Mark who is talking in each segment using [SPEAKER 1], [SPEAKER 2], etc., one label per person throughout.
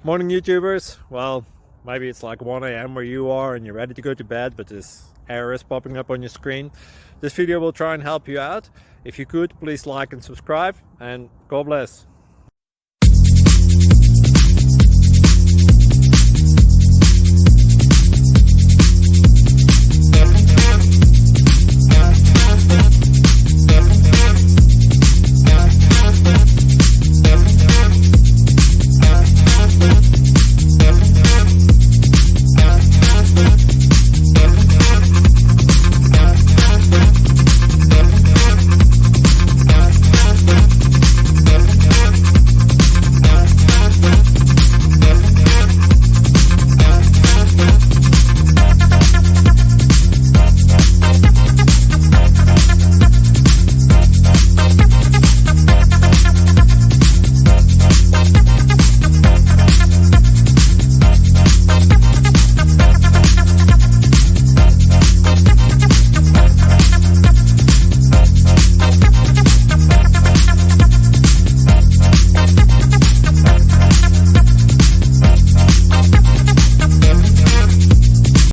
[SPEAKER 1] Morning YouTubers. Well, maybe it's like 1 a.m. where you are and you're ready to go to bed, but this error is popping up on your screen. This video will try and help you out. If you could, please like and subscribe, and God bless.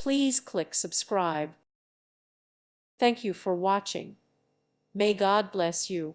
[SPEAKER 2] Please click subscribe. Thank you for watching. May God bless you.